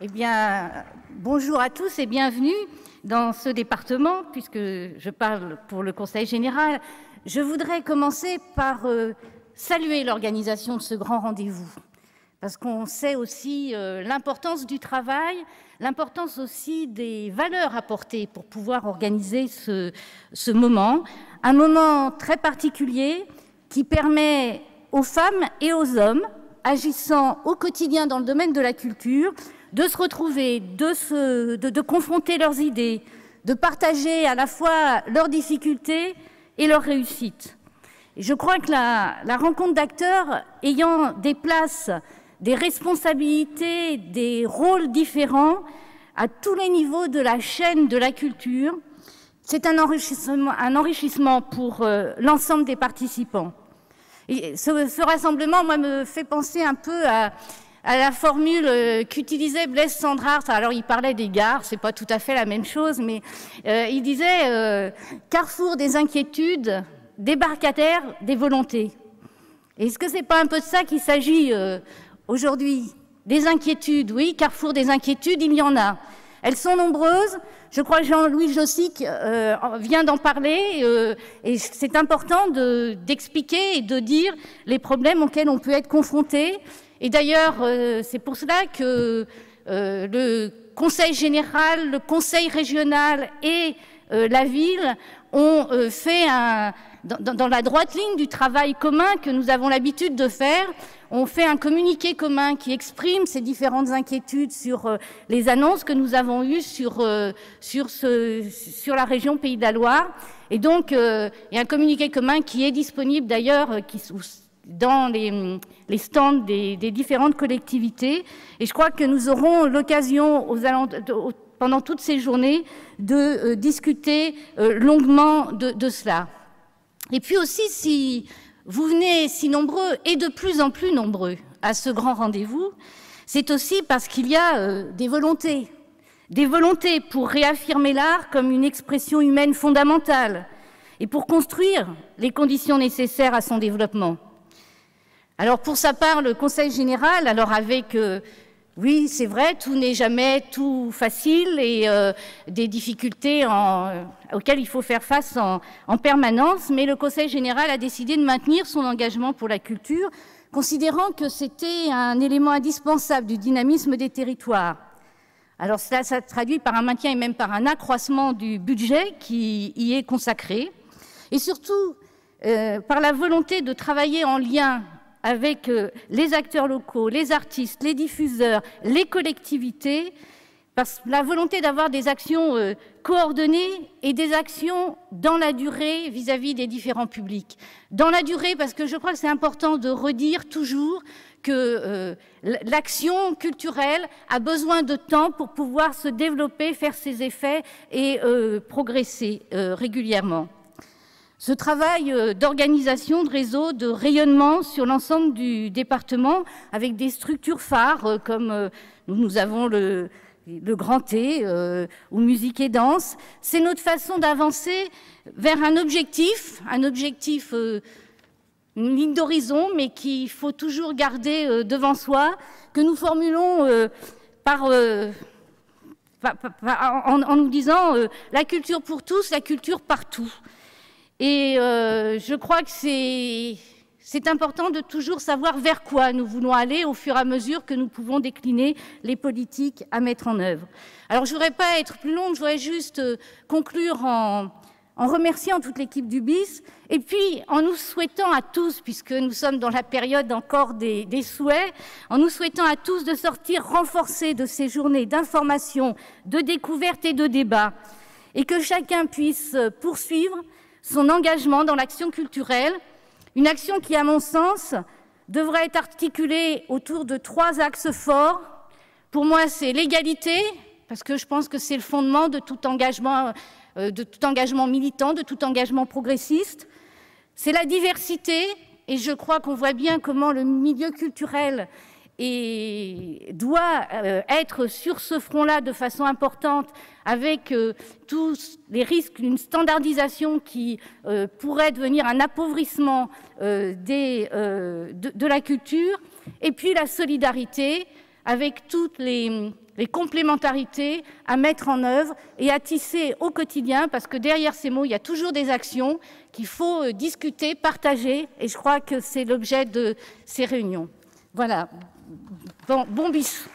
Eh bien, bonjour à tous et bienvenue dans ce département, puisque je parle pour le Conseil général. Je voudrais commencer par saluer l'organisation de ce grand rendez-vous, parce qu'on sait aussi l'importance du travail, l'importance aussi des valeurs apportées pour pouvoir organiser ce moment, un moment très particulier qui permet aux femmes et aux hommes, agissant au quotidien dans le domaine de la culture, de se retrouver, de confronter leurs idées, de partager à la fois leurs difficultés et leurs réussites. Et je crois que la rencontre d'acteurs ayant des places, des responsabilités, des rôles différents à tous les niveaux de la chaîne de la culture, c'est un enrichissement pour l'ensemble des participants. Et ce rassemblement, moi, me fait penser un peu à la formule qu'utilisait Blaise Cendrars. Alors, il parlait des gares, c'est pas tout à fait la même chose, mais il disait carrefour des inquiétudes, débarcadère des volontés. Est-ce que c'est pas un peu de ça qu'il s'agit aujourd'hui? Des inquiétudes, oui, carrefour des inquiétudes, il y en a. Elles sont nombreuses. Je crois que Jean-Louis Jossic vient d'en parler et c'est important d'expliquer et de dire les problèmes auxquels on peut être confronté. Et d'ailleurs, c'est pour cela que le Conseil général, le Conseil régional et la ville ont fait dans la droite ligne du travail commun que nous avons l'habitude de faire, on fait un communiqué commun qui exprime ces différentes inquiétudes sur les annonces que nous avons eues sur la région Pays de la Loire. Et donc, il y a un communiqué commun qui est disponible d'ailleurs dans les stands des différentes collectivités. Et je crois que nous aurons l'occasion pendant toutes ces journées de discuter longuement de cela. Et puis aussi, si vous venez si nombreux et de plus en plus nombreux à ce grand rendez-vous, c'est aussi parce qu'il y a des volontés pour réaffirmer l'art comme une expression humaine fondamentale et pour construire les conditions nécessaires à son développement. Alors pour sa part, le Conseil général, alors avec, oui c'est vrai, tout n'est jamais tout facile et des difficultés auxquelles il faut faire face en permanence, mais le Conseil général a décidé de maintenir son engagement pour la culture, considérant que c'était un élément indispensable du dynamisme des territoires. Alors cela se traduit par un maintien et même par un accroissement du budget qui y est consacré, et surtout par la volonté de travailler en lien avec les acteurs locaux, les artistes, les diffuseurs, les collectivités, parce que la volonté d'avoir des actions coordonnées et des actions dans la durée vis-à-vis des différents publics. Dans la durée, parce que je crois que c'est important de redire toujours que l'action culturelle a besoin de temps pour pouvoir se développer, faire ses effets et progresser régulièrement. Ce travail d'organisation, de réseau, de rayonnement sur l'ensemble du département, avec des structures phares comme nous avons le Grand T ou Musique et Danse, c'est notre façon d'avancer vers un objectif, une ligne d'horizon, mais qu'il faut toujours garder devant soi, que nous formulons en nous disant la culture pour tous, la culture partout. Et je crois que c'est important de toujours savoir vers quoi nous voulons aller au fur et à mesure que nous pouvons décliner les politiques à mettre en œuvre. Alors je ne voudrais pas être plus longue, je voudrais juste conclure en remerciant toute l'équipe du BIS et puis en nous souhaitant à tous, puisque nous sommes dans la période encore des souhaits, en nous souhaitant à tous de sortir renforcés de ces journées d'information, de découverte et de débat, et que chacun puisse poursuivre son engagement dans l'action culturelle, une action qui, à mon sens, devrait être articulée autour de 3 axes forts. Pour moi, c'est l'égalité, parce que je pense que c'est le fondement de tout engagement militant, de tout engagement progressiste. C'est la diversité, et je crois qu'on voit bien comment le milieu culturel doit être sur ce front-là de façon importante, avec tous les risques d'une standardisation qui pourrait devenir un appauvrissement de la culture, et puis la solidarité avec toutes les complémentarités à mettre en œuvre et à tisser au quotidien, parce que derrière ces mots, il y a toujours des actions qu'il faut discuter, partager, et je crois que c'est l'objet de ces réunions. Voilà. Bon bis.